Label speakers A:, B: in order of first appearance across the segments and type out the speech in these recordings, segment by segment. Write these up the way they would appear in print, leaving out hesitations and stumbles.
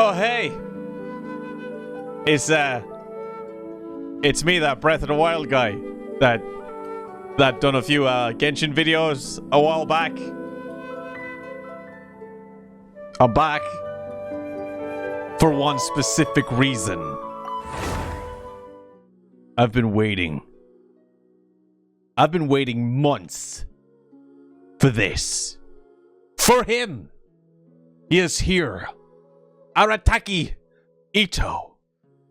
A: Oh, hey. It's me, that Breath of the Wild guy that done a few Genshin videos a while back. I'm back for one specific reason. I've been waiting months for this. For him. He is here. Arataki Ito.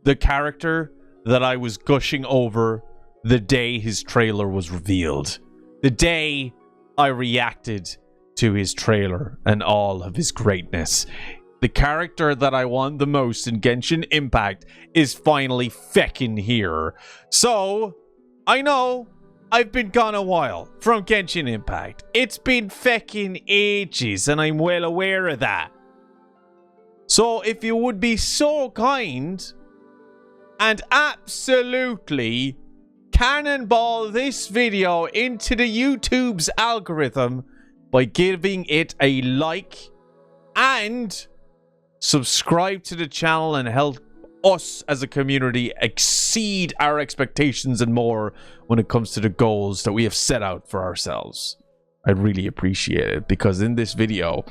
A: The character that I was gushing over the day his trailer was revealed. The day I reacted to his trailer and all of his greatness. The character that I want the most in Genshin Impact is finally feckin' here. So, I know I've been gone a while from Genshin Impact. It's been feckin' ages, and I'm well aware of that. So, if you would be so kind and absolutely cannonball this video into the YouTube's algorithm by giving it a like and subscribe to the channel and help us as a community exceed our expectations and more when it comes to the goals that we have set out for ourselves. I'd really appreciate it, because in this video,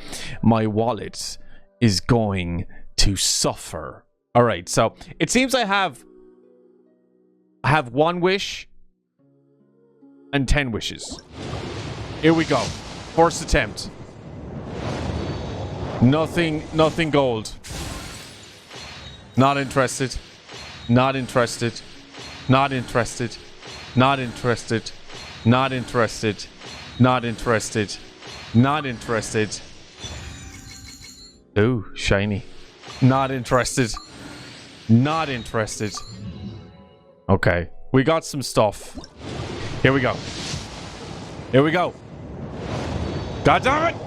A: my wallet is going to suffer. All right, so it seems I have one wish and 10 wishes. Here we go. First attempt. Nothing gold. Not interested. Not interested. Not interested. Not interested. Not interested. Not interested. Not interested. Ooh, shiny. Not interested. Not interested. Okay, we got some stuff. Here we go. Here we go. God damn it!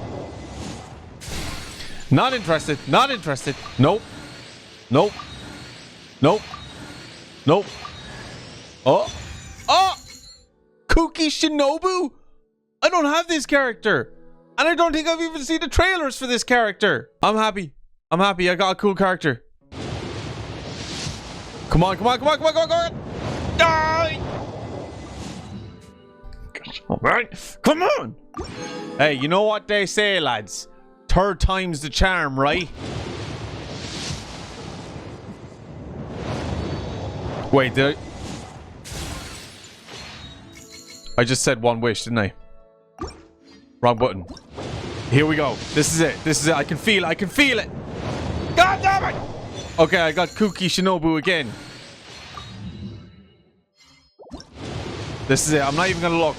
A: Not interested. Not interested. Nope. Nope. Nope. Nope. Oh. Oh! Kuki Shinobu? I don't have this character. And I don't think I've even seen the trailers for this character. I'm happy. I'm happy. I got a cool character. Come on, come on, come on, come on, come on, come on. Die! All right. Come on. Hey, you know what they say, lads? Third time's the charm, right? Wait, did I just said one wish, didn't I? Wrong button. Here we go. This is it. This is it. I can feel it. I can feel it. God damn it! Okay, I got Kuki Shinobu again. This is it. I'm not even gonna look.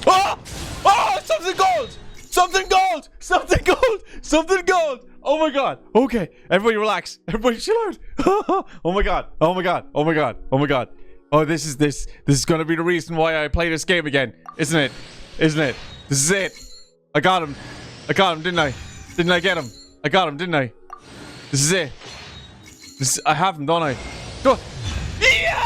A: Oh! Oh! Something gold! Something gold! Something gold! Something gold! Oh my god. Okay. Everybody relax. Everybody chill out. Oh my god. Oh my god. Oh my god. Oh my god. Oh, this is gonna be the reason why I play this game again. Isn't it? Isn't it? This is it. I got him. I got him, didn't I? Didn't I get him? I got him, didn't I? This is it. I have him, don't I? Go. Yes!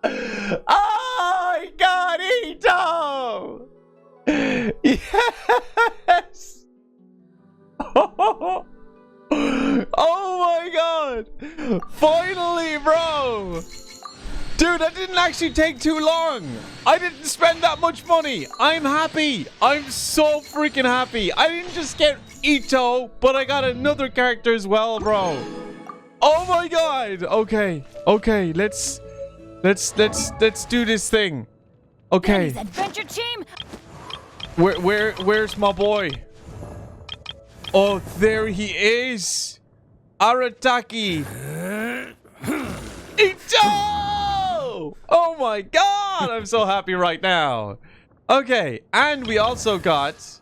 A: Oh, I got Ito! Yes! Oh my god! Finally, bro! Dude, that didn't actually take too long. I didn't spend that much money. I'm happy. I'm so freaking happy. I didn't just get Ito, but I got another character as well, bro. Oh my god. Okay. Okay, let's do this thing. Okay.
B: Adventure team.
A: Where's my boy? Oh, there he is. Arataki Ito! Oh my god, I'm so happy right now. Okay, and we also got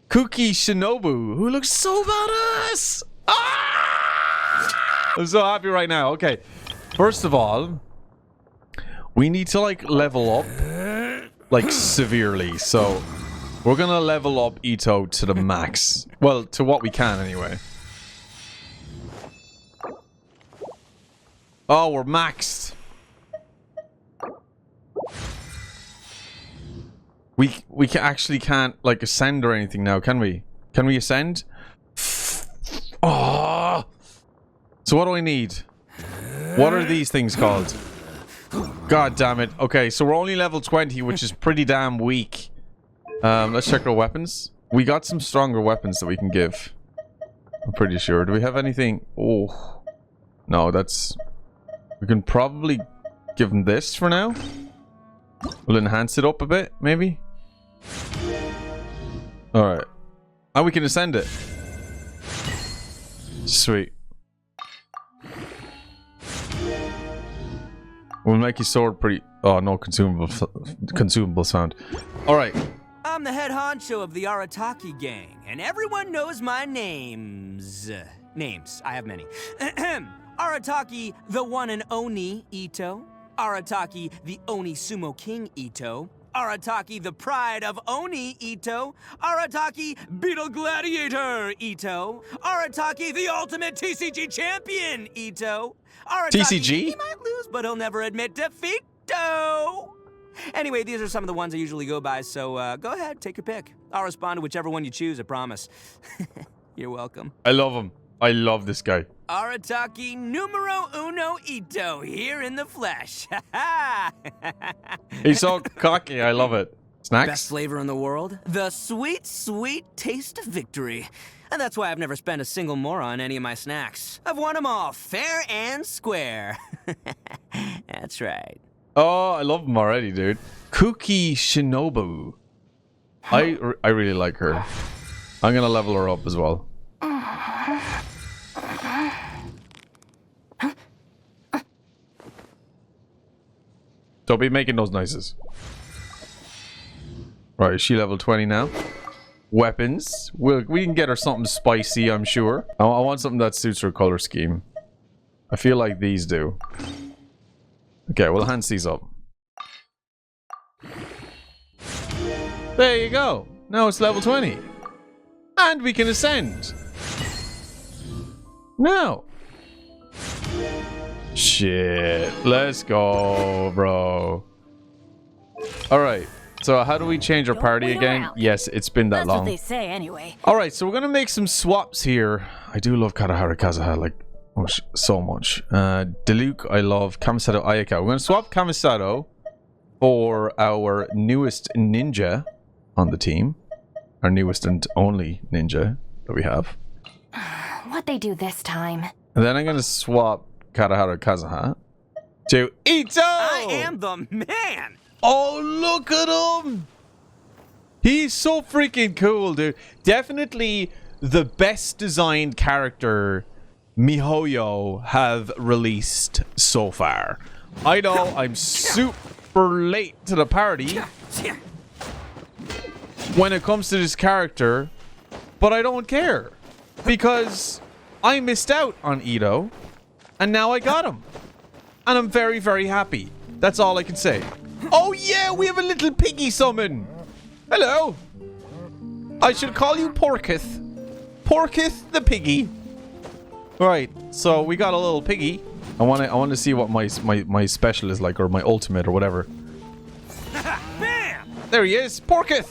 A: Kuki Shinobu, who looks so badass. Ah! I'm so happy right now. Okay, first of all, we need to like level up like severely. So we're gonna level up Ito to the max. Well, to what we can anyway. Oh, we're maxed. We actually can't like ascend or anything now, can we? Can we ascend? Oh. So what do I need? What are these things called? God damn it. Okay, so we're only level 20, which is pretty damn weak. Let's check our weapons. We got some stronger weapons that we can give. I'm pretty sure. Do we have anything? Oh. No, that's... We can probably give them this for now. We'll enhance it up a bit, maybe. Alright. And we can ascend it. Sweet. We'll make your sword pretty... Oh, no consumable sound. Alright.
B: I'm the head honcho of the Arataki gang, and everyone knows my names. I have many. Arataki, the one and only Ito. Arataki, the Oni Sumo King Ito. Arataki, the pride of Oni Ito. Arataki, Beetle Gladiator Ito. Arataki, the ultimate TCG champion Ito. Arataki,
A: TCG?
B: He might lose, but he'll never admit defeat. Anyway, these are some of the ones I usually go by, so go ahead, take your pick. I'll respond to whichever one you choose, I promise. You're welcome.
A: I love him. I love this guy.
B: Arataki numero uno Ito, here in the flesh.
A: He's so cocky, I love it. Snacks?
B: Best flavor in the world? The sweet, sweet taste of victory. And that's why I've never spent a single more on any of my snacks. I've won them all, fair and square. That's right.
A: Oh, I love him already, dude. Kuki Shinobu. I really like her. I'm gonna level her up as well. Don't be making those noises. Right, is she level 20 now? Weapons. We can get her something spicy, I'm sure. I want something that suits her color scheme. I feel like these do. Okay, we'll enhance these up. There you go. Now it's level 20. And we can ascend. Now. Shit. Let's go, bro. Alright. So how do we change our party again? Yes, it's been that long.
C: That's what they say anyway.
A: Alright, so we're gonna make some swaps here. I do love Katahara Kazuha, like, so much. Diluc, I love. Kamisato Ayaka. We're gonna swap Kamisato for our newest ninja on the team. Our newest and only ninja that we have.
C: What'd they do this time?
A: And then I'm gonna swap Katahara Kazuha to Ito!
B: I am the man!
A: Oh, look at him! He's so freaking cool, dude. Definitely the best designed character MiHoYo have released so far. I know I'm super late to the party when it comes to this character, but I don't care because I missed out on Ito and now I got him. And I'm very, very happy. That's all I can say. Oh yeah, we have a little piggy summon. Hello. I should call you Porkith. Porkith the piggy. Alright, so we got a little piggy. I want to see what my special is like, or my ultimate or whatever.
B: Bam!
A: There he is, Porkith.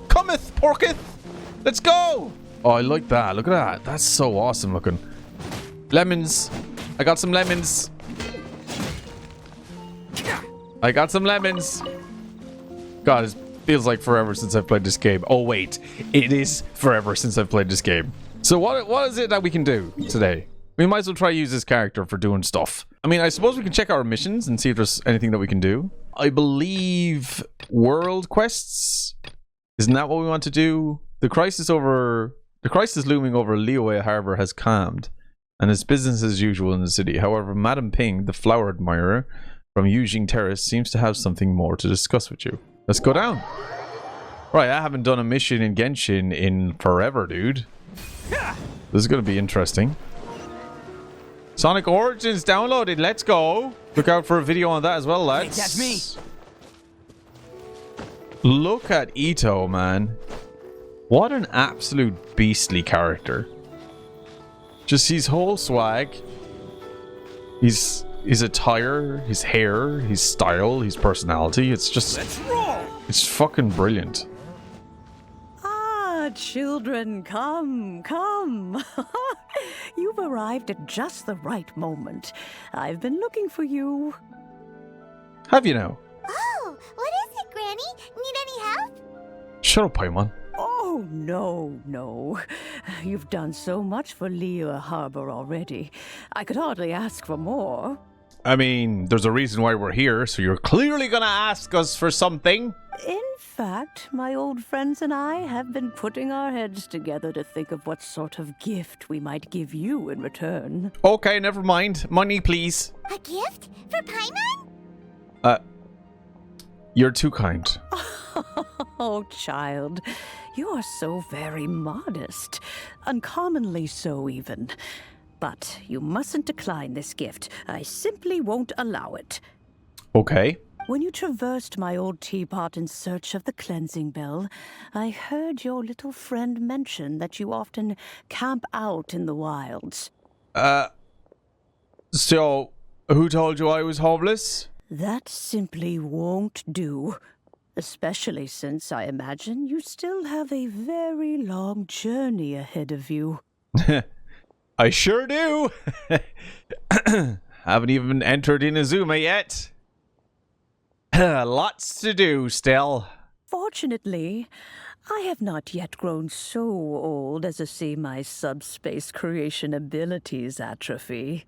A: Cometh, Porkith. Let's go. Oh, I like that. Look at that. That's so awesome looking. Lemons. I got some lemons. I got some lemons. God, it feels like forever since I've played this game. Oh wait, it is forever since I've played this game. So what is it that we can do today? We might as well try to use this character for doing stuff. I mean, I suppose we can check our missions and see if there's anything that we can do. I believe world quests. Isn't that what we want to do? The crisis looming over Liyue Harbor has calmed, and it's business as usual in the city. However, Madam Ping, the flower admirer from Yujing Terrace, seems to have something more to discuss with you. Let's go down. Right, I haven't done a mission in Genshin in forever, dude. This is going to be interesting. Sonic Origins downloaded. Let's go. Look out for a video on that as well, lads.
B: Can't catch me.
A: Look at Ito, man. What an absolute beastly character. Just his whole swag. His attire, his hair, his style, his personality. It's just...
B: Let's roll.
A: It's fucking brilliant.
D: Ah, children, come, come. You've arrived at just the right moment. I've been looking for you.
A: Have you now?
E: Oh, what is it, Granny? Need any help?
A: Shut up, Paimon.
D: Oh, no, no. You've done so much for Liyue Harbor already. I could hardly ask for more.
A: I mean, there's a reason why we're here, so you're clearly gonna ask us for something.
D: In fact, my old friends and I have been putting our heads together to think of what sort of gift we might give you in return.
A: Okay, never mind. Money, please.
E: A gift? For Paimon?
A: You're too kind.
D: Oh, child, you are so very modest. Uncommonly so, even. But you mustn't decline this gift. I simply won't allow it.
A: Okay.
D: When you traversed my old teapot in search of the cleansing bell, I heard your little friend mention that you often camp out in the wilds.
A: So, who told you I was homeless?
D: That simply won't do. Especially since I imagine you still have a very long journey ahead of you.
A: I sure do. Haven't even entered Inazuma yet. Lots to do still.
D: Fortunately, I have not yet grown so old as to see my subspace creation abilities atrophy.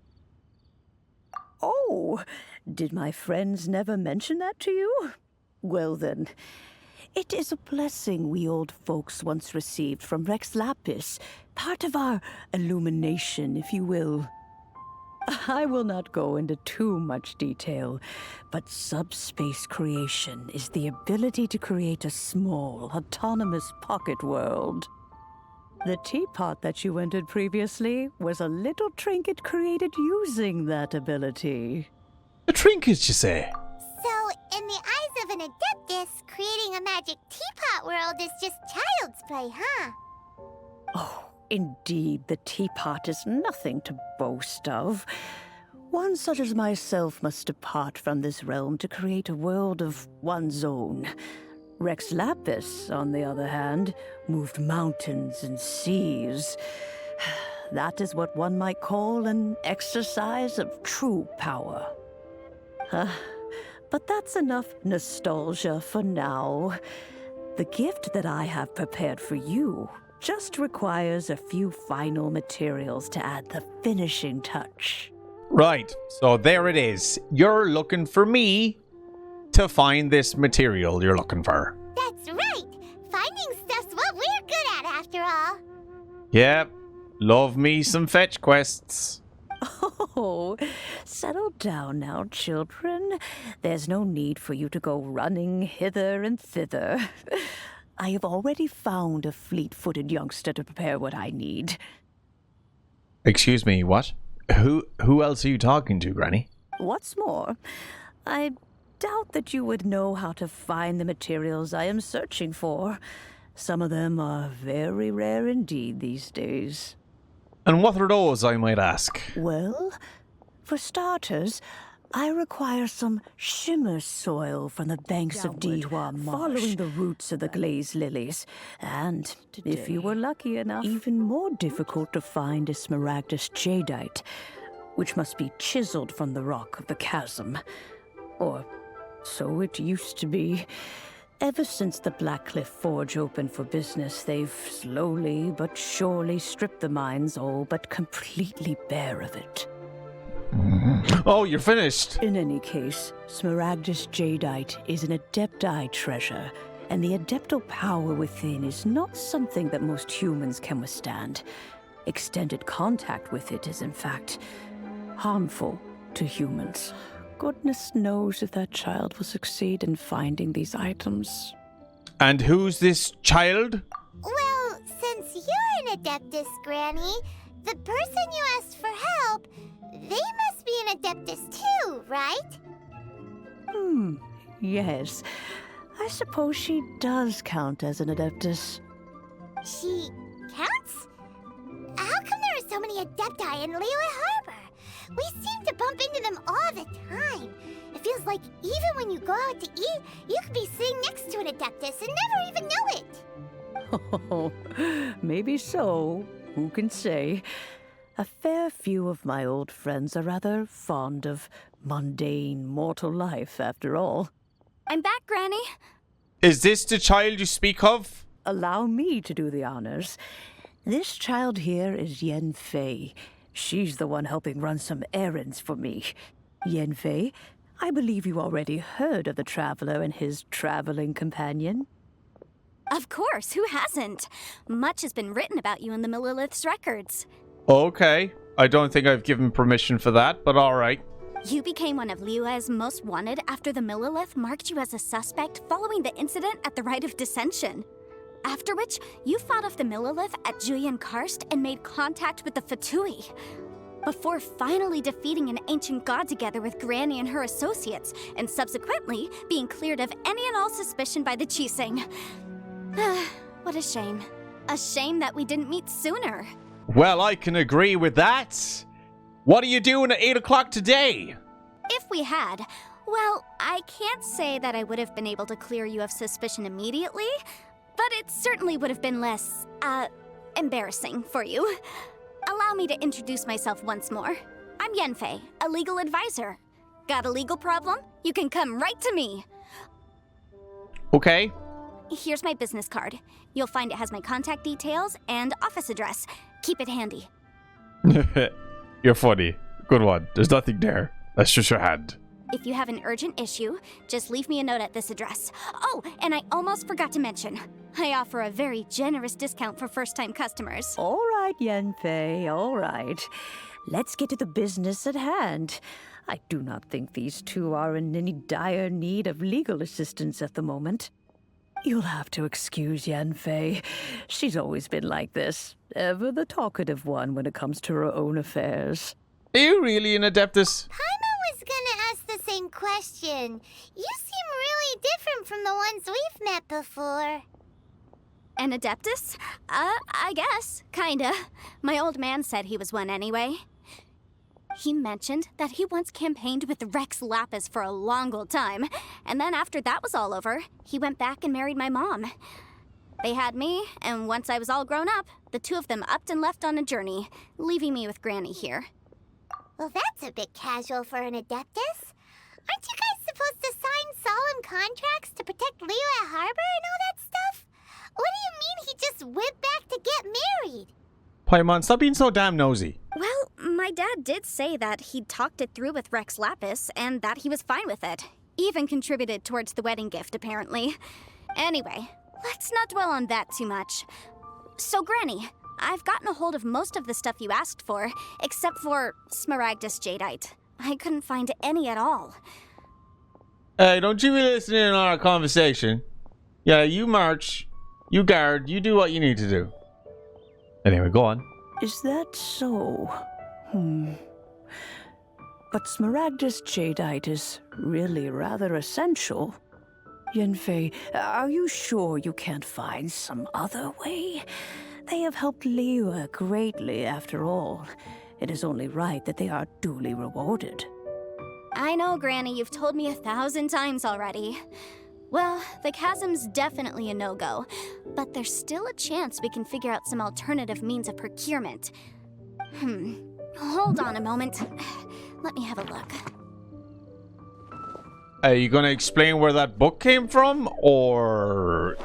D: Oh, did my friends never mention that to you? Well then, it is a blessing we old folks once received from Rex Lapis, part of our illumination, if you will. I will not go into too much detail, but subspace creation is the ability to create a small, autonomous pocket world. The teapot that you entered previously was a little trinket created using that ability.
A: A trinket, you say?
E: So, in the eyes of an adeptus, creating a magic teapot world is just child's play, huh?
D: Oh, indeed, the teapot is nothing to boast of. One such as myself must depart from this realm to create a world of one's own. Rex Lapis, on the other hand, moved mountains and seas. That is what one might call an exercise of true power. But that's enough nostalgia for now. The gift that I have prepared for you just requires a few final materials to add the finishing touch.
A: Right, so there it is. You're looking for me to find this material you're looking for.
E: That's right! Finding stuff's what we're good at, after all.
A: Yep, love me some fetch quests.
D: Oh, settle down now, children. There's no need for you to go running hither and thither. I have already found a fleet-footed youngster to prepare what I need.
A: Excuse me, what? Who else are you talking to, Granny?
D: What's more, I doubt that you would know how to find the materials I am searching for. Some of them are very rare indeed these days.
A: And what are those, I might ask?
D: Well, for starters, I require some shimmer soil from the banks of Dihua Marsh, following the roots of the glazed lilies. And, if you were lucky enough, even more difficult to find is smaragdus jadeite, which must be chiseled from the rock of the chasm. Or so it used to be. Ever since the Blackcliff Forge opened for business, they've slowly but surely stripped the mines all but completely bare of it.
A: Oh, you're finished.
D: In any case, smaragdus jadeite is an adepti treasure, and the adeptal power within is not something that most humans can withstand. Extended contact with it is, in fact, harmful to humans. Goodness knows if that child will succeed in finding these items.
A: And who's this child?
E: Well, since you're an adeptus, Granny, the person you asked for help, they must be an adeptus too, right?
D: Yes. I suppose she does count as an adeptus.
E: She counts? How come there are so many adepti in Liyue Harbor? We seem to bump into them all the time. It feels like even when you go out to eat, you could be sitting next to an Adeptus and never even know it.
D: Oh, maybe so. Who can say? A fair few of my old friends are rather fond of mundane mortal life, after all.
C: I'm back, Granny.
A: Is this the child you speak of?
D: Allow me to do the honors. This child here is Yen Fei. She's the one helping run some errands for me. Yen Fei, I believe you already heard of the traveler and his traveling companion.
C: Of course, who hasn't? Much has been written about you in the Millilith's records.
A: Okay. I don't think I've given permission for that, but alright.
C: You became one of Liyue's most wanted after the Millilith marked you as a suspect following the incident at the Rite of Dissension. After which, you fought off the Millilith at Julian Karst and made contact with the Fatui. Before finally defeating an ancient god together with Granny and her associates, and subsequently being cleared of any and all suspicion by the Chising. What a shame. A shame that we didn't meet sooner.
A: Well, I can agree with that. What are you doing at 8 o'clock today?
C: If we had, well, I can't say that I would have been able to clear you of suspicion immediately, but it certainly would have been less, embarrassing for you. Allow me to introduce myself once more. I'm Yenfei, a legal advisor. Got a legal problem? You can come right to me.
A: Okay.
C: Here's my business card. You'll find it has my contact details and office address. Keep it handy.
A: You're funny. Good one. There's nothing there. That's just your hand.
C: If you have an urgent issue, just leave me a note at this address. Oh, and I almost forgot to mention, I offer a very generous discount for first-time customers.
D: All right, Yen Fei, all right. Let's get to the business at hand. I do not think these two are in any dire need of legal assistance at the moment. You'll have to excuse Yen Fei. She's always been like this, ever the talkative one when it comes to her own affairs.
A: Are you really an Adeptus?
E: Paimon was gonna ask the same question. You seem really different from the ones we've met before.
C: An Adeptus? I guess. Kinda. My old man said he was one anyway. He mentioned that he once campaigned with Rex Lapis for a long old time, and then after that was all over, he went back and married my mom. They had me, and once I was all grown up, the two of them upped and left on a journey, leaving me with Granny here.
E: Well, that's a bit casual for an Adeptus. Aren't you guys supposed to sign solemn contracts to protect Liyue Harbor and all that stuff? What do you mean he just went back to get married?
A: Paimon, stop being so damn nosy.
C: Well, my dad did say that he'd talked it through with Rex Lapis, and that he was fine with it. Even contributed towards the wedding gift, apparently. Anyway, let's not dwell on that too much. So, Granny, I've gotten a hold of most of the stuff you asked for, except for Smaragdus Jadeite. I couldn't find any at all.
A: Hey, don't you be listening in on our conversation. Yeah, you march, you guard, you do what you need to do. Anyway, go on.
D: Is that so? But Smaragdus Jadeite is really rather essential. Yenfei, are you sure you can't find some other way? They have helped Liyue greatly, after all. It is only right that they are duly rewarded.
C: I know, Granny, you've told me 1,000 times already. Well, the chasm's definitely a no-go, but there's still a chance we can figure out some alternative means of procurement. Hold on a moment. Let me have a look.
A: Are you gonna explain where that book came from, or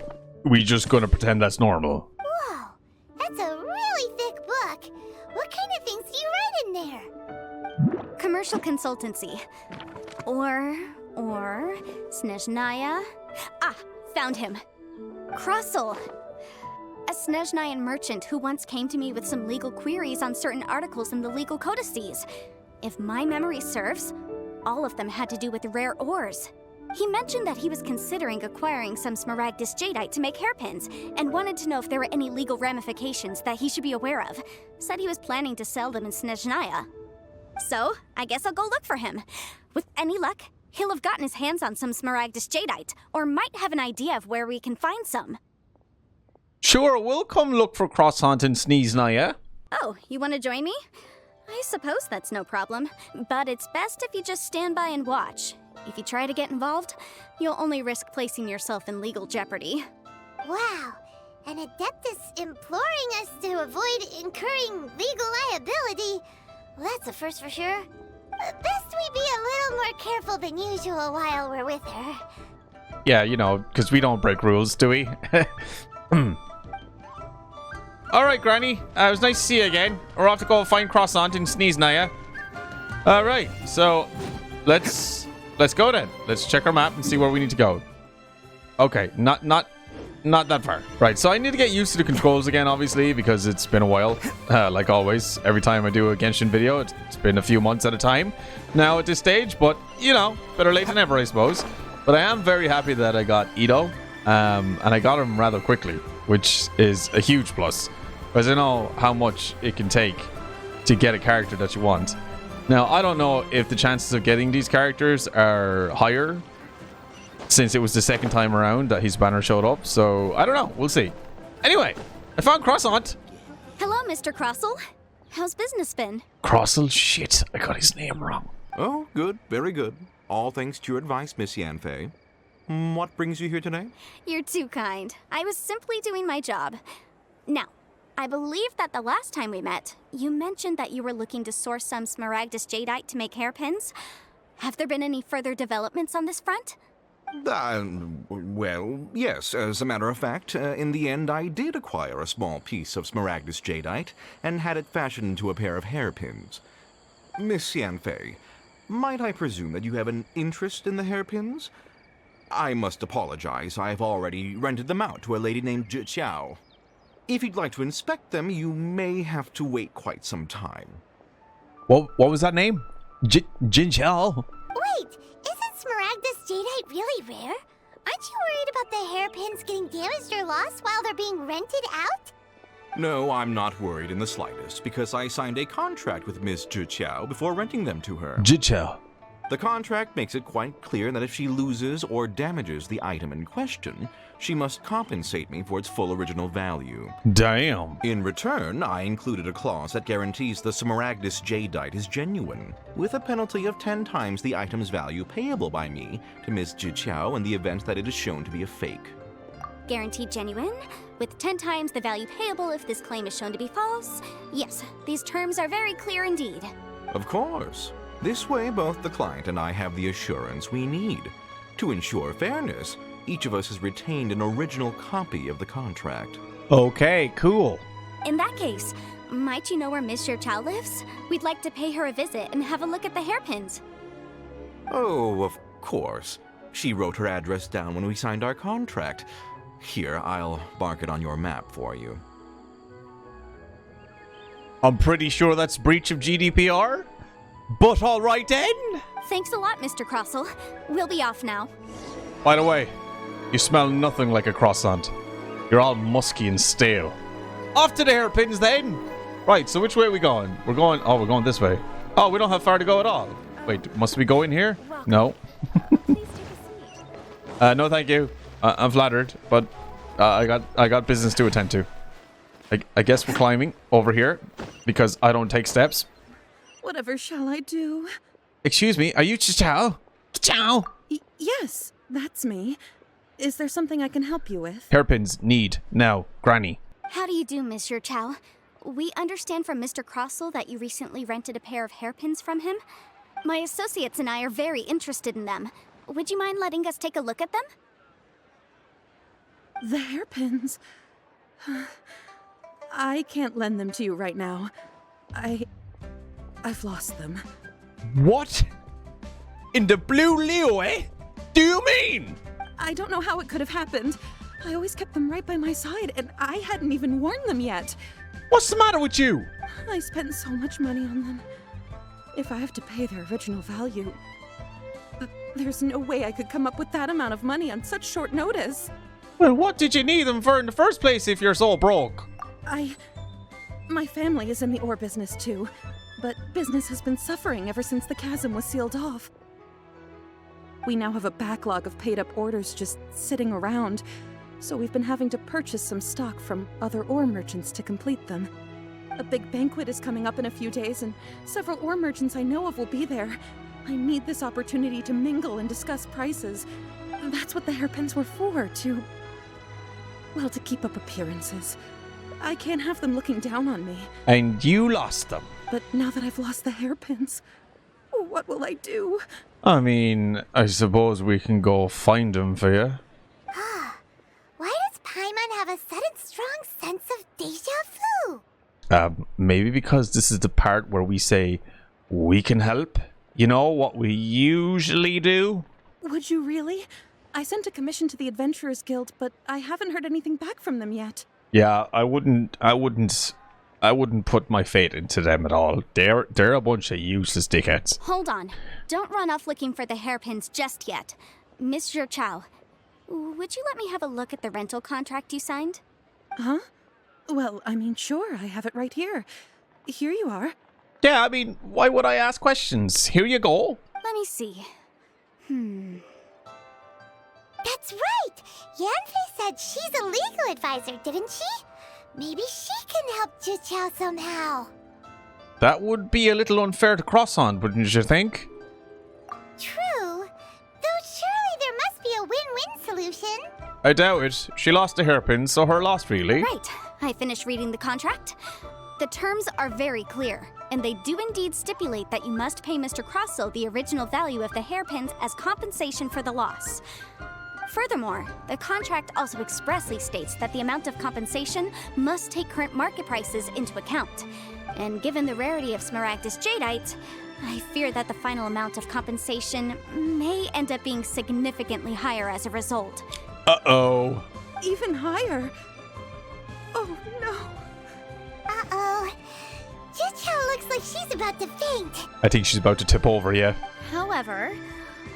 A: we just gonna pretend that's normal?
E: Whoa, that's a really thick book. What kind of things do you write in there?
C: Commercial consultancy. Or Snezhnaya. Ah, found him. Krusel. A Snezhnayan merchant who once came to me with some legal queries on certain articles in the legal codices. If my memory serves, all of them had to do with rare ores. He mentioned that he was considering acquiring some Smaragdus Jadeite to make hairpins, and wanted to know if there were any legal ramifications that he should be aware of. Said he was planning to sell them in Snezhnaya. So, I guess I'll go look for him. With any luck, he'll have gotten his hands on some Smaragdus Jadeite, or might have an idea of where we can find some.
A: Sure, we'll come look for Crosshunt and Snezhnaya.
C: Oh, you want to join me? I suppose that's no problem, but it's best if you just stand by and watch. If you try to get involved, you'll only risk placing yourself in legal jeopardy.
E: Wow, an Adeptus imploring us to avoid incurring legal liability. Well, that's a first for sure. Best we be a little more careful than usual while we're with her.
A: Yeah, you know, because we don't break rules, do we? Alright, Granny. It was nice to see you again. We're off to go find Croissant and Sneeze Naya. Alright, so let's go then. Let's check our map and see where we need to go. Okay, not that far. Right, so I need to get used to the controls again, obviously, because it's been a while. Like always, every time I do a Genshin video, it's been a few months at a time now at this stage. But, you know, better late than never, I suppose. But I am very happy that I got Ito, and I got him rather quickly, which is a huge plus, because I know how much it can take to get a character that you want. Now, I don't know if the chances of getting these characters are higher, since it was the second time around that his banner showed up, so I don't know. We'll see. Anyway, I found Croissant.
C: Hello, Mr. Crossell. How's business been?
A: Crossell? Shit, I got his name wrong.
F: Oh, good. Very good. All thanks to your advice, Miss Yanfei. What brings you here today?
C: You're too kind. I was simply doing my job. Now, I believe that the last time we met, you mentioned that you were looking to source some Smaragdus Jadeite to make hairpins. Have there been any further developments on this front?
F: Well, yes. As a matter of fact, in the end, I did acquire a small piece of Smaragdus Jadeite and had it fashioned into a pair of hairpins. Miss Yanfei, might I presume that you have an interest in the hairpins? I must apologize. I've already rented them out to a lady named Zhi. If you'd like to inspect them, you may have to wait quite some time.
A: What was that name? Jinxiao?
E: Wait, isn't Smaragdus Jadeite really rare? Aren't you worried about the hairpins getting damaged or lost while they're being rented out?
F: No, I'm not worried in the slightest, because I signed a contract with Miss Zhi before renting them to her.
A: Jinxiao.
F: The contract makes it quite clear that if she loses or damages the item in question, she must compensate me for its full original value.
A: Damn.
F: In return, I included a clause that guarantees the Smaragdus Jadeite is genuine, with a penalty of 10 times the item's value payable by me to Miss Zhi in the event that it is shown to be a fake.
C: Guaranteed genuine, with 10 times the value payable if this claim is shown to be false. Yes, these terms are very clear indeed.
F: Of course. This way, both the client and I have the assurance we need. To ensure fairness, each of us has retained an original copy of the contract.
A: Okay, cool.
C: In that case, might you know where Miss Zhi lives? We'd like to pay her a visit and have a look at the hairpins.
F: Oh, of course. She wrote her address down when we signed our contract. Here, I'll mark it on your map for you.
A: I'm pretty sure that's breach of GDPR. But all right then.
C: Thanks a lot, Mr. Crossell. We'll be off now.
A: By the way, you smell nothing like a croissant. You're all musky and stale. Off to the hairpins then. Right, so which way are we going? We're going this way. Oh, we don't have far to go at all. Wait, must we go in here? No.
C: Please take a seat.
A: No, thank you. I'm flattered, but I got business to attend to. I guess we're climbing over here because I don't take steps.
G: Whatever shall I do?
A: Excuse me, are you Chao? Chao?
G: Yes, that's me. Is there something I can help you with?
A: Hairpins need now, Granny.
C: How do you do, Mr. Chow? We understand from Mr. Crossell that you recently rented a pair of hairpins from him. My associates and I are very interested in them. Would you mind letting us take a look at them?
G: The hairpins? I can't lend them to you right now. I've lost them.
A: What? In the blue Leo, eh? Do you mean?
G: I don't know how it could have happened. I always kept them right by my side, and I hadn't even worn them yet.
A: What's the matter with you?
G: I spent so much money on them. If I have to pay their original value, there's no way I could come up with that amount of money on such short notice.
A: Well, what did you need them for in the first place if you're so broke?
G: My family is in the ore business too, but business has been suffering ever since the chasm was sealed off. We now have a backlog of paid-up orders just sitting around, so we've been having to purchase some stock from other ore merchants to complete them. A big banquet is coming up in a few days, and several ore merchants I know of will be there. I need this opportunity to mingle and discuss prices. That's what the hairpins were for, to keep up appearances. I can't have them looking down on me.
A: And you lost them.
G: But now that I've lost the hairpins, what will I do?
A: I mean, I suppose we can go find them for you.
E: Why does Paimon have a sudden strong sense of deja vu?
A: Maybe because this is the part where we say, we can help. You know, what we usually do?
G: Would you really? I sent a commission to the Adventurers Guild, but I haven't heard anything back from them yet.
A: Yeah, I wouldn't put my fate into them at all. They're a bunch of useless dickheads.
C: Hold on. Don't run off looking for the hairpins just yet. Mr. Chow, would you let me have a look at the rental contract you signed?
G: Huh? Well, I mean, sure, I have it right here. Here you are.
A: Yeah, I mean, why would I ask questions? Here you go.
C: Let me see.
E: That's right! Yanfei said she's a legal advisor, didn't she? Maybe she can help Juqiao somehow.
A: That would be a little unfair to cross on, wouldn't you think?
E: True. Though surely there must be a win-win solution.
A: I doubt it. She lost a hairpin, so her loss, really.
C: Right. I finished reading the contract. The terms are very clear, and they do indeed stipulate that you must pay Mr. Crossell the original value of the hairpins as compensation for the loss. Furthermore, the contract also expressly states that the amount of compensation must take current market prices into account. And given the rarity of Smaragdus Jadeite, I fear that the final amount of compensation may end up being significantly higher as a result.
A: Uh-oh.
G: Even higher. Oh, no.
E: Uh-oh. Juqiao looks like she's about to faint.
A: I think she's about to tip over, yeah.
C: However,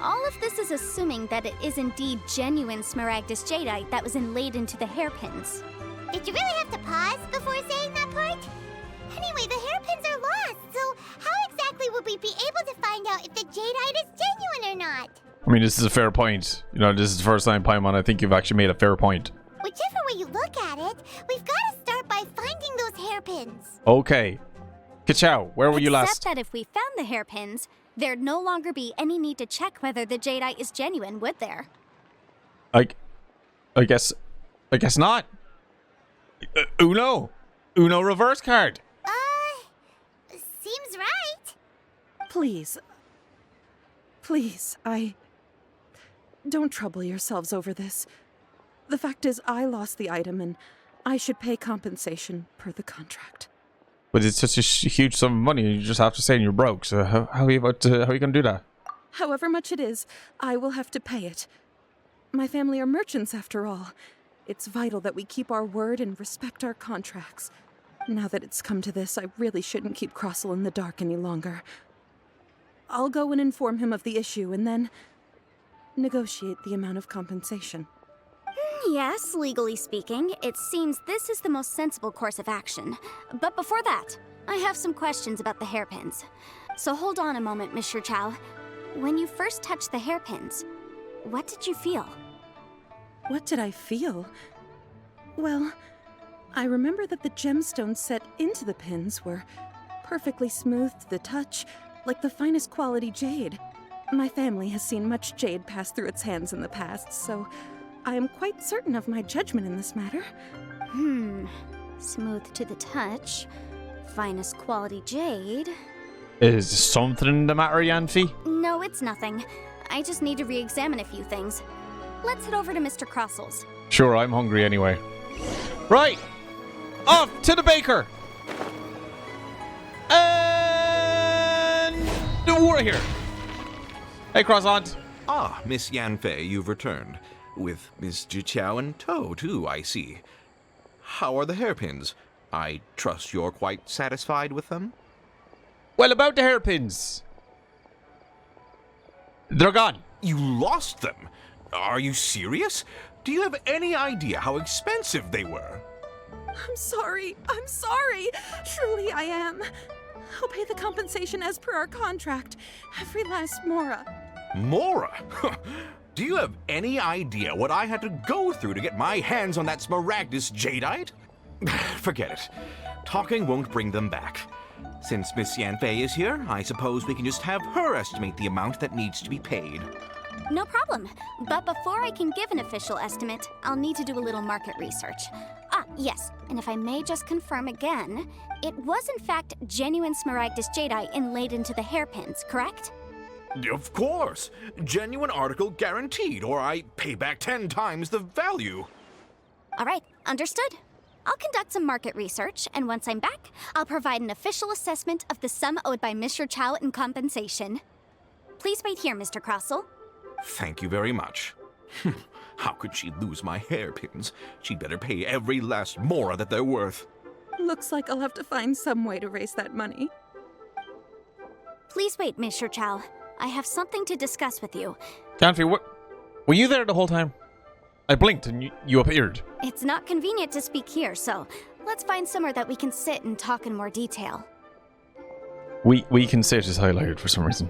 C: all of this is assuming that it is indeed genuine Smaragdus Jadeite that was inlaid into the hairpins.
E: Did you really have to pause before saying that part? Anyway, the hairpins are lost, so how exactly would we be able to find out if the jadeite is genuine or not?
A: I mean, this is a fair point. You know, this is the first time, Paimon, I think you've actually made a fair point.
E: Whichever way you look at it, we've got to start by finding those hairpins.
A: Okay. Kachow, where were you last?
C: Except that if we found the hairpins, there'd no longer be any need to check whether the jadeite is genuine, would there?
A: I guess not. Uno reverse card.
E: Seems right.
G: Please, don't trouble yourselves over this. The fact is, I lost the item and I should pay compensation per the contract.
A: But it's such a huge sum of money, you just have to say you're broke, so how are you going to do that?
G: However much it is, I will have to pay it. My family are merchants, after all. It's vital that we keep our word and respect our contracts. Now that it's come to this, I really shouldn't keep Crossell in the dark any longer. I'll go and inform him of the issue and then negotiate the amount of compensation.
C: Yes, legally speaking, it seems this is the most sensible course of action. But before that, I have some questions about the hairpins. So hold on a moment, Mr. Chow. When you first touched the hairpins, what did you feel?
G: What did I feel? Well, I remember that the gemstones set into the pins were perfectly smooth to the touch, like the finest quality jade. My family has seen much jade pass through its hands in the past, so I am quite certain of my judgment in this matter.
C: Smooth to the touch, finest quality jade.
A: Is something the matter, Yanfi?
C: No, it's nothing. I just need to re-examine a few things. Let's head over to Mr. Crossell's.
A: Sure, I'm hungry anyway. Right! Off to the baker! And we're here. Hey, Croissant.
F: Ah, Miss Yanfei, you've returned. With Miss Juqiao in tow, too, I see. How are the hairpins? I trust you're quite satisfied with them?
A: Well, about the hairpins. They're gone.
F: You lost them? Are you serious? Do you have any idea how expensive they were?
G: I'm sorry. Truly I am. I'll pay the compensation as per our contract. Every last mora.
F: Mora? Do you have any idea what I had to go through to get my hands on that Smaragdus Jadeite? Forget it. Talking won't bring them back. Since Miss Yanfei is here, I suppose we can just have her estimate the amount that needs to be paid.
C: No problem. But before I can give an official estimate, I'll need to do a little market research. Ah, yes. And if I may just confirm again, it was in fact genuine Smaragdus Jadeite inlaid into the hairpins, correct?
F: Of course! Genuine article guaranteed, or I pay back 10 times the value.
C: All right, understood. I'll conduct some market research, and once I'm back, I'll provide an official assessment of the sum owed by Mr. Chow in compensation. Please wait here, Mr. Crossell.
F: Thank you very much. How could she lose my hairpins? She'd better pay every last mora that they're worth.
G: Looks like I'll have to find some way to raise that money.
C: Please wait, Mr. Chow. I have something to discuss with you.
A: Yanfei, what? Were you there the whole time? I blinked and you appeared.
C: It's not convenient to speak here, so let's find somewhere that we can sit and talk in more detail.
A: We can sit is highlighted for some reason.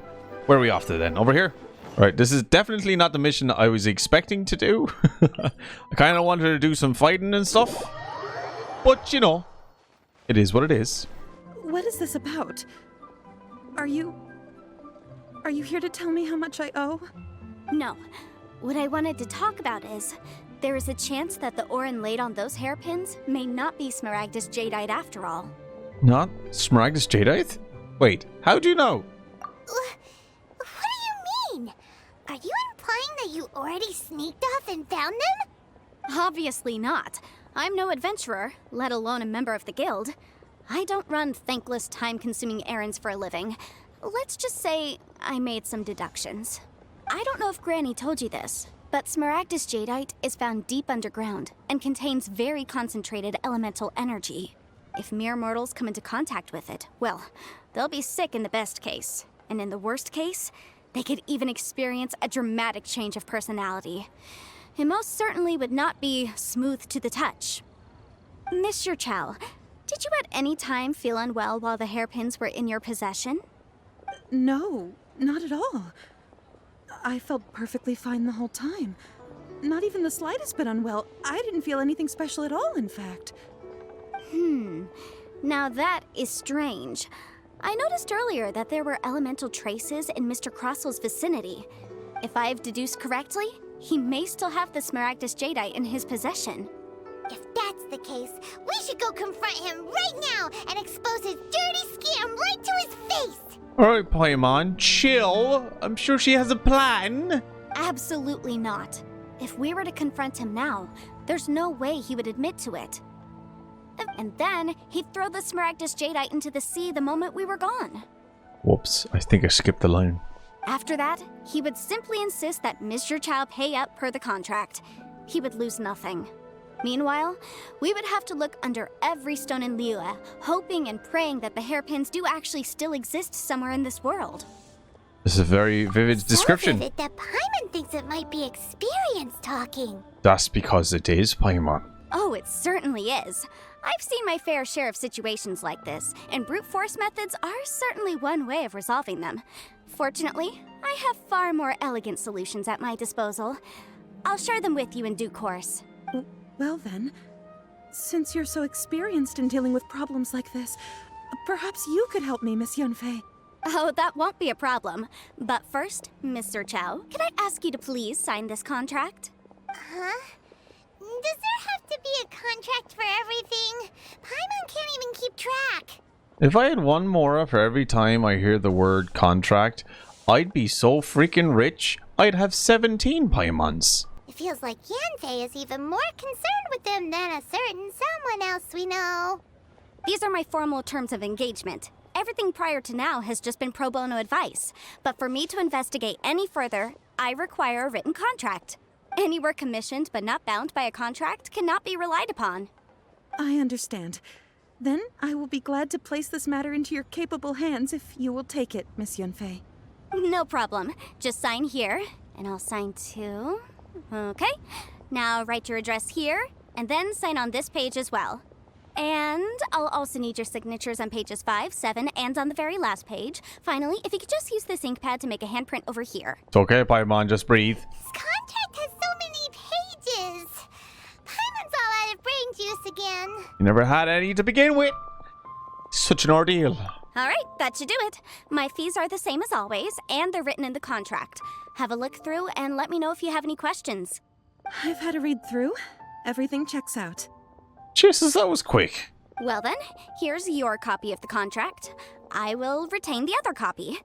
A: Where are we off to then? Over here? Right, this is definitely not the mission I was expecting to do. I kind of wanted to do some fighting and stuff. But, you know, it is what it is.
G: What is this about? Are you here to tell me how much I owe?
C: No. What I wanted to talk about is, there is a chance that the ore inlaid on those hairpins may not be Smaragdus Jadeite after all.
A: Not Smaragdus Jadeite? Wait, how do you know?
E: What do you mean? Are you implying that you already sneaked off and found them?
C: Obviously not. I'm no adventurer, let alone a member of the guild. I don't run thankless, time-consuming errands for a living. Let's just say I made some deductions. I don't know if Granny told you this, but Smaragdus Jadeite is found deep underground and contains very concentrated elemental energy. If mere mortals come into contact with it, well, they'll be sick in the best case. And in the worst case, they could even experience a dramatic change of personality. It most certainly would not be smooth to the touch. Mr. Chow, did you at any time feel unwell while the hairpins were in your possession?
G: No, not at all. I felt perfectly fine the whole time. Not even the slightest bit unwell. I didn't feel anything special at all, in fact.
C: Now that is strange. I noticed earlier that there were elemental traces in Mr. Crossell's vicinity. If I've deduced correctly, he may still have the Smaragdus Jadeite in his possession.
E: If that's the case, we should go confront him right now and expose his dirty scam right to his face!
A: Alright, Paimon, chill. I'm sure she has a plan.
C: Absolutely not. If we were to confront him now, there's no way he would admit to it. And then he'd throw the Smaragdus Jadeite into the sea the moment we were gone.
A: Whoops, I think I skipped the line.
C: After that, he would simply insist that Mr. Chow pay up per the contract. He would lose nothing. Meanwhile, we would have to look under every stone in Liyue, hoping and praying that the hairpins do actually still exist somewhere in this world.
A: This is a very vivid description.
E: So vivid that Paimon thinks it might be experience talking.
A: That's because it is, Paimon.
C: Oh, it certainly is. I've seen my fair share of situations like this, and brute force methods are certainly one way of resolving them. Fortunately, I have far more elegant solutions at my disposal. I'll share them with you in due course.
G: Well then, since you're so experienced in dealing with problems like this, perhaps you could help me, Miss Yunfei.
C: Oh, that won't be a problem. But first, Mr. Chow, can I ask you to please sign this contract?
E: Huh? Does there have to be a contract for everything? Paimon can't even keep track.
A: If I had one mora for every time I hear the word contract, I'd be so freaking rich, I'd have 17 Paimons.
E: It feels like Yanfei is even more concerned with them than a certain someone else we know.
C: These are my formal terms of engagement. Everything prior to now has just been pro bono advice. But for me to investigate any further, I require a written contract. Any work commissioned but not bound by a contract cannot be relied upon.
G: I understand. Then I will be glad to place this matter into your capable hands if you will take it, Miss Yunfei.
C: No problem. Just sign here, and I'll sign too. Okay. Now write your address here, and then sign on this page as well. And I'll also need your signatures on pages 5, 7, and on the very last page. Finally, if you could just use this ink pad to make a handprint over here.
A: It's okay, Paimon, just breathe.
E: This contract has so many pages. Paimon's all out of brain juice again.
A: You never had any to begin with. Such an ordeal.
C: Alright, that should do it. My fees are the same as always, and they're written in the contract. Have a look through and let me know if you have any questions.
G: I've had a read through. Everything checks out.
A: Jesus, that was quick.
C: Well then, here's your copy of the contract. I will retain the other copy.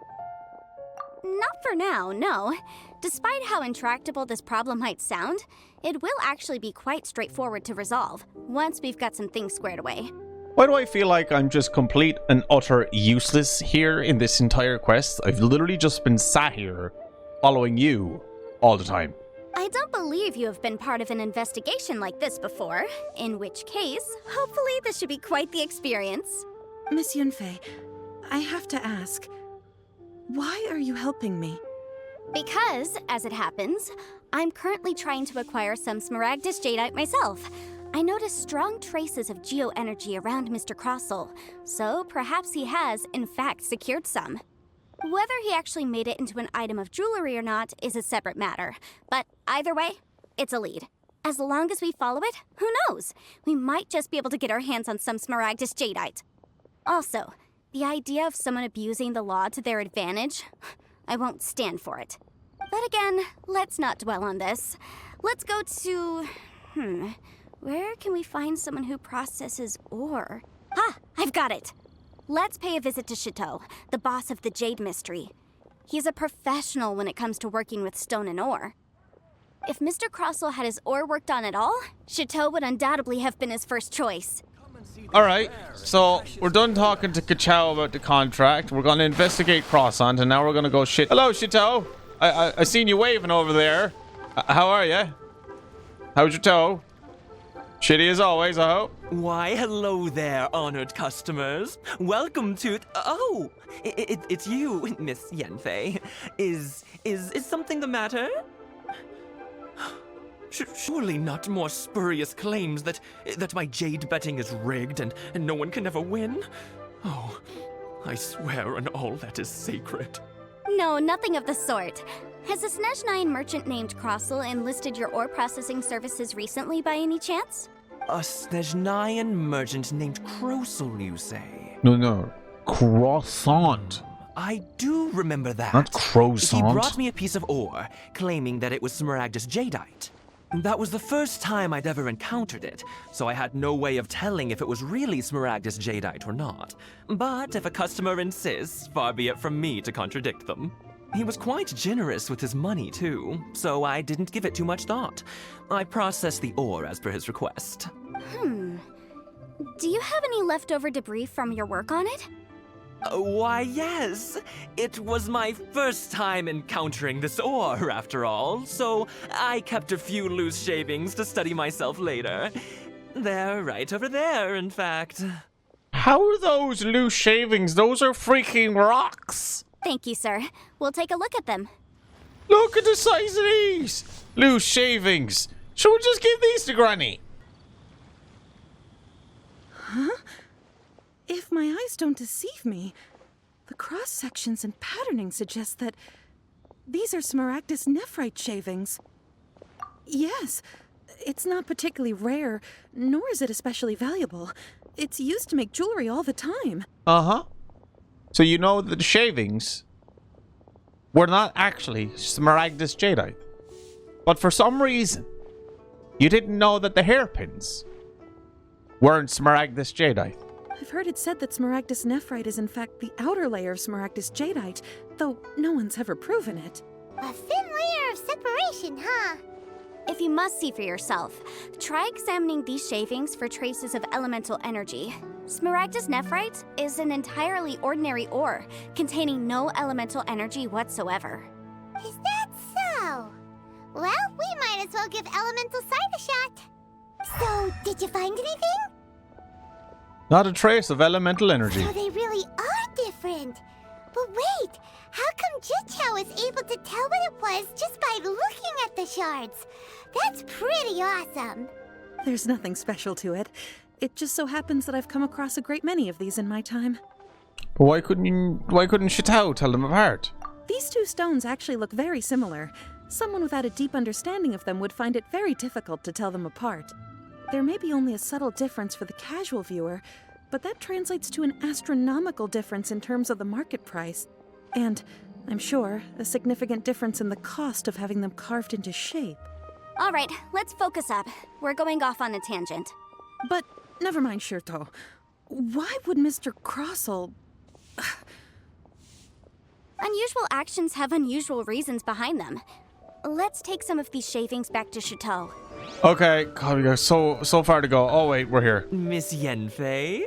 C: Not for now, no. Despite how intractable this problem might sound, it will actually be quite straightforward to resolve, once we've got some things squared away.
A: Why do I feel like I'm just complete and utter useless here in this entire quest? I've literally just been sat here following you all the time.
C: I don't believe you have been part of an investigation like this before, in which case, hopefully this should be quite the experience.
G: Miss Yunfei, I have to ask, why are you helping me?
C: Because, as it happens, I'm currently trying to acquire some Smaragdus Jadeite myself. I noticed strong traces of geoenergy around Mr. Crossel, so perhaps he has, in fact, secured some. Whether he actually made it into an item of jewelry or not is a separate matter, but either way, it's a lead. As long as we follow it, who knows? We might just be able to get our hands on some Smaragdus Jadeite. Also, the idea of someone abusing the law to their advantage, I won't stand for it. But again, let's not dwell on this. Let's go to... where can we find someone who processes ore? Ah, I've got it! Let's pay a visit to Chateau, the boss of the Jade Mystery. He's a professional when it comes to working with stone and ore. If Mr. Crossel had his ore worked on at all, Chateau would undoubtedly have been his first choice.
A: Alright, so we're done talking to Kachow about the contract. We're going to investigate Croissant, and now we're going to go shit. Hello, Chateau! I seen you waving over there. How are you? How's your toe? Shitty as always, I hope.
H: Why, hello there, honored customers. Welcome to... Oh, it's you, Miss Yanfei. Is something the matter? Surely not more spurious claims that my jade betting is rigged and no one can ever win? Oh, I swear on all that is sacred.
C: No, nothing of the sort. Has a Snezhnayan merchant named Crossel enlisted your ore processing services recently by any chance?
H: A Snezhnayan merchant named Crossel, you say?
A: No. Croissant.
H: I do remember that.
A: Not croissant.
H: He brought me a piece of ore, claiming that it was Smaragdus Jadeite. That was the first time I'd ever encountered it, so I had no way of telling if it was really Smaragdus Jadeite or not. But if a customer insists, far be it from me to contradict them. He was quite generous with his money, too, so I didn't give it too much thought. I processed the ore as per his request.
C: Do you have any leftover debris from your work on it?
H: Why, yes. It was my first time encountering this ore, after all, so I kept a few loose shavings to study myself later. They're right over there, in fact.
A: How are those loose shavings? Those are freaking rocks.
C: Thank you, sir. We'll take a look at them.
A: Look at the size of these. Loose shavings. Should we just give these to Granny?
G: Huh? If my eyes don't deceive me, the cross-sections and patterning suggest that these are Smaragdus nephrite shavings. Yes, it's not particularly rare, nor is it especially valuable. It's used to make jewelry all the time.
A: Uh-huh. So you know that the shavings were not actually Smaragdus Jadeite. But for some reason, you didn't know that the hairpins weren't Smaragdus Jadeite.
G: I've heard it said that Smaragdus nephrite is in fact the outer layer of Smaragdus Jadeite, though no one's ever proven it.
E: A thin layer of separation, huh?
C: If you must see for yourself, try examining these shavings for traces of elemental energy. Smaragdus nephrite is an entirely ordinary ore, containing no elemental energy whatsoever.
E: Is that so? Well, we might as well give elemental sight a shot. So, did you find anything?
A: Not a trace of elemental energy.
E: So they really are different. But wait, how come Jichao is able to tell what it was just by looking at the shards? That's pretty awesome.
G: There's nothing special to it. It just so happens that I've come across a great many of these in my time.
A: But why couldn't Chateau tell them apart?
G: These two stones actually look very similar. Someone without a deep understanding of them would find it very difficult to tell them apart. There may be only a subtle difference for the casual viewer, but that translates to an astronomical difference in terms of the market price. And, I'm sure, a significant difference in the cost of having them carved into shape.
C: All right, let's focus up. We're going off on a tangent.
G: But, never mind, Shirto. Why would Mr. Crossell...
C: Unusual actions have unusual reasons behind them. Let's take some of these shavings back to Chateau.
A: Okay, God, we got so far to go. Oh wait, we're here.
H: Miss Yenfei?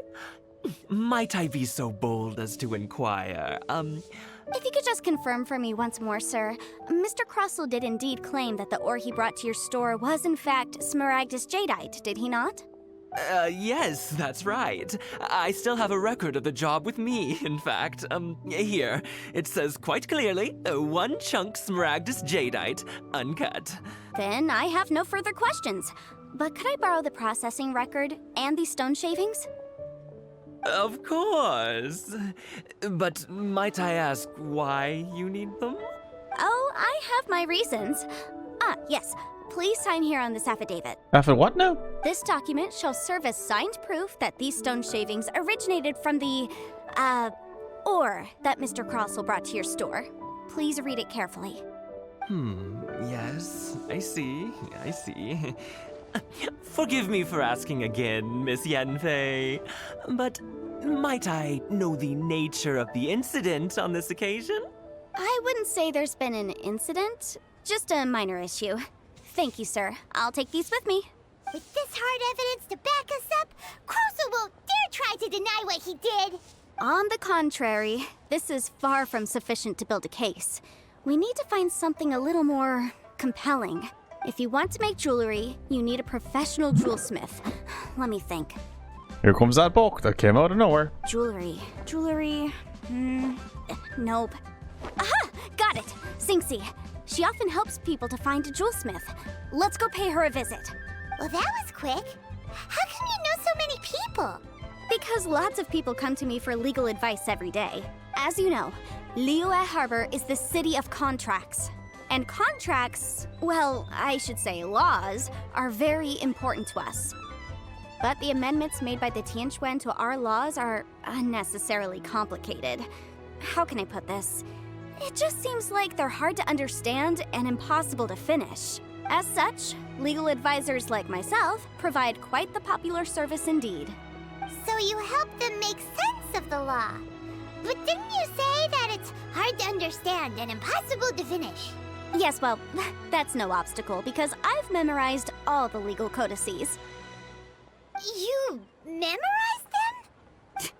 H: Might I be so bold as to inquire,
C: If you could just confirm for me once more, sir. Mr. Crossell did indeed claim that the ore he brought to your store was in fact Smaragdus Jadeite, did he not?
H: Yes, that's right. I still have a record of the job with me, in fact. Here. It says quite clearly, 1 chunk Smaragdus Jadeite, uncut.
C: Then I have no further questions. But could I borrow the processing record and these stone shavings?
H: Of course. But might I ask why you need them?
C: Oh, I have my reasons. Yes. Please sign here on this affidavit.
A: After what now?
C: This document shall serve as signed proof that these stone shavings originated from the, ore that Mr. Crossell brought to your store. Please read it carefully.
H: Yes, I see. Forgive me for asking again, Miss Yenfei, but might I know the nature of the incident on this occasion?
C: I wouldn't say there's been an incident, just a minor issue. Thank you, sir. I'll take these with me.
E: With this hard evidence to back us up, Crossell won't dare try to deny what he did.
C: On the contrary, this is far from sufficient to build a case. We need to find something a little more compelling. If you want to make jewelry, you need a professional jewelsmith. Let me think.
A: Here comes that book that came out of nowhere.
C: Jewelry. Nope. Aha! Got it! Singxi. She often helps people to find a jewelsmith. Let's go pay her a visit.
E: Well, that was quick. How come you know so many people?
C: Because lots of people come to me for legal advice every day. As you know, Liyue Harbor is the city of contracts. And contracts, well, I should say laws, are very important to us. But the amendments made by the Tianquan to our laws are unnecessarily complicated. How can I put this? It just seems like they're hard to understand and impossible to finish. As such, legal advisors like myself provide quite the popular service indeed.
E: So you help them make sense of the law. But didn't you say that it's hard to understand and impossible to finish?
C: Yes, well, that's no obstacle because I've memorized all the legal codices.
E: You memorized them?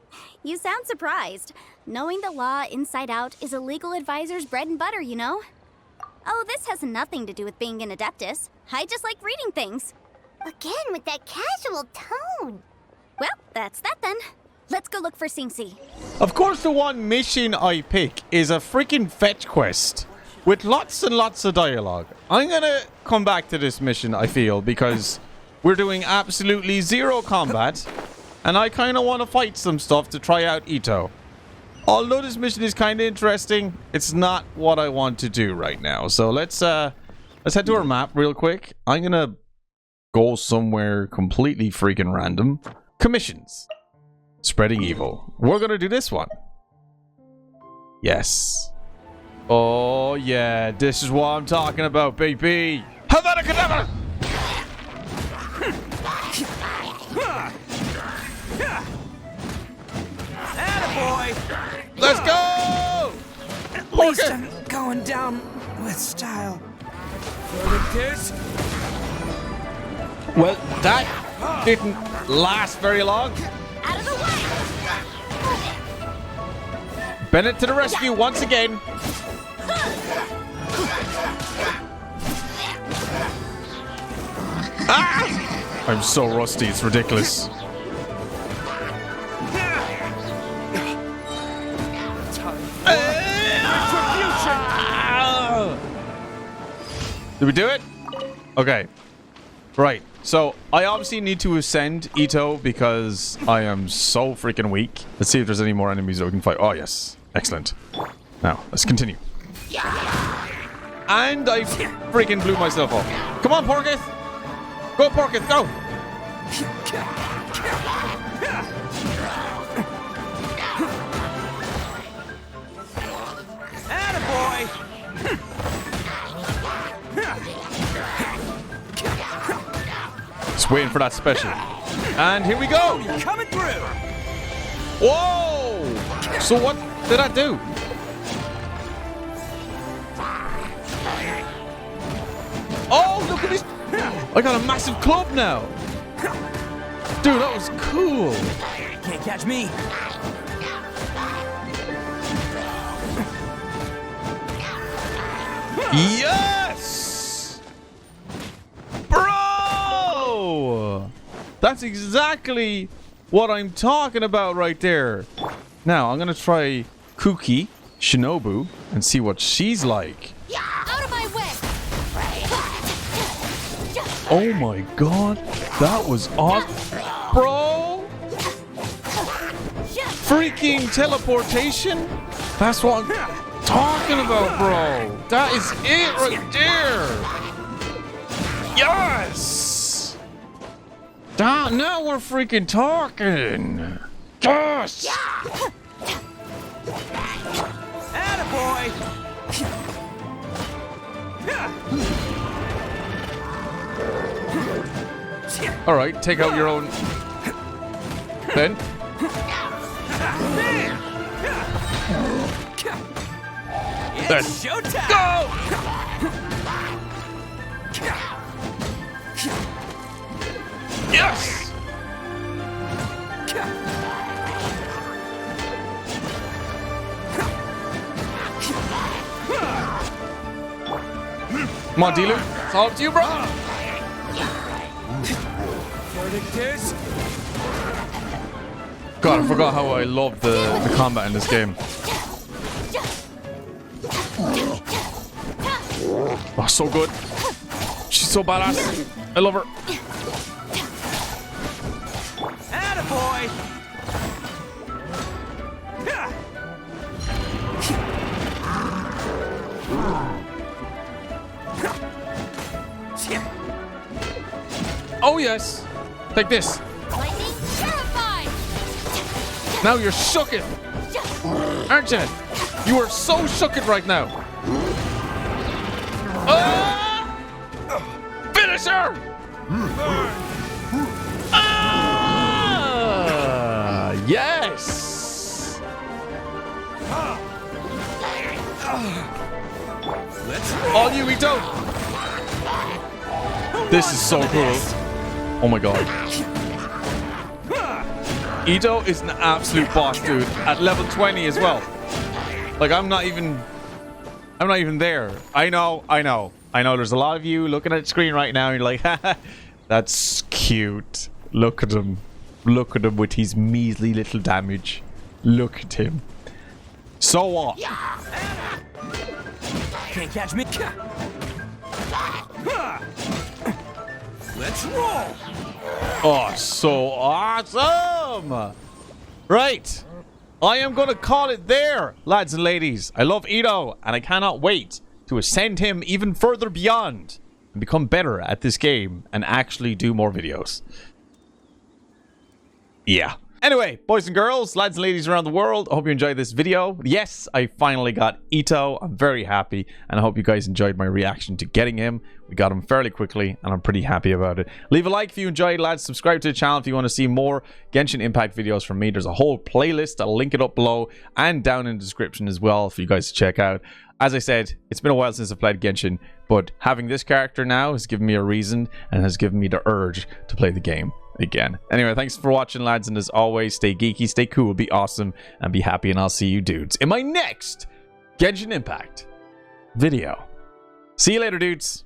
C: You sound surprised. Knowing the law inside out is a legal advisor's bread and butter, you know? Oh, this has nothing to do with being an adeptus. I just like reading things.
E: Again, with that casual tone.
C: Well, that's that then. Let's go look for Singxi.
A: Of course, the one mission I pick is a freaking fetch quest with lots and lots of dialogue. I'm gonna come back to this mission, I feel, because we're doing absolutely zero combat, and I kind of want to fight some stuff to try out Ito. Although this mission is kind of interesting, it's not what I want to do right now. So let's head to our map real quick. I'm gonna go somewhere completely freaking random. Commissions. Spreading evil. We're gonna do this one. Yes. Oh yeah, this is what I'm talking about, baby. Havana Kedavra!
B: Attaboy!
A: Let's go!
B: At least I'm going down with style.
A: Well, that didn't last very long.
C: Out of the way!
A: Bennett to the rescue once again. Ah! I'm so rusty, it's ridiculous. Did we do it? Okay. Right. So, I obviously need to ascend Ito because I am so freaking weak. Let's see if there's any more enemies that we can fight. Oh, yes. Excellent. Now, let's continue. And I freaking blew myself up. Come on, Porkith! Go, Porkith, go! Just waiting for that special. And here we go.
B: Coming through.
A: Whoa! So what did I do? Oh, look at this. I got a massive club now. Dude, that was cool.
B: Can't catch me.
A: Yes! Bro! That's exactly what I'm talking about right there. Now, I'm going to try Kuki Shinobu and see what she's like.
C: Out of my way!
A: Oh my god, that was awesome. Bro! Freaking teleportation? That's what I'm talking about, bro. That is it right there. Yes! Now we're freaking talking. Yes!
B: Attaboy!
A: Alright, take out your own. Then.
B: It's showtime!
A: Go! Yes! Come on, Dealer. It's all up to you, bro. God, I forgot how I love the combat in this game. Oh, so good. She's so badass. I love her.
B: Attaboy!
A: Oh, yes. Take this.
C: Lightning terrified!
A: Now you're shooken. Aren't you? You are so shooken right now. Finish her! Yes! All you, Ito! This is so cool. Oh my god. Ito is an absolute boss, dude. At level 20 as well. Like, I'm not even there. I know. There's a lot of you looking at the screen right now and you're like, haha, that's cute. Look at him. Look at him with his measly little damage. Look at him. So what?
B: Can't catch me. Let's roll.
A: Oh, so awesome. Right. I am going to call it there, lads and ladies. I love Ito, and I cannot wait to ascend him even further beyond and become better at this game and actually do more videos. Yeah. Anyway, boys and girls, lads and ladies around the world, I hope you enjoyed this video. Yes, I finally got Ito. I'm very happy, and I hope you guys enjoyed my reaction to getting him. We got him fairly quickly, and I'm pretty happy about it. Leave a like if you enjoyed, lads. Subscribe to the channel if you want to see more Genshin Impact videos from me. There's a whole playlist. I'll link it up below and down in the description as well for you guys to check out. As I said, it's been a while since I've played Genshin, but having this character now has given me a reason and has given me the urge to play the game again. Anyway, thanks for watching, lads, and as always, stay geeky, stay cool, be awesome, and be happy, and I'll see you dudes in my next Genshin Impact video. See you later, dudes.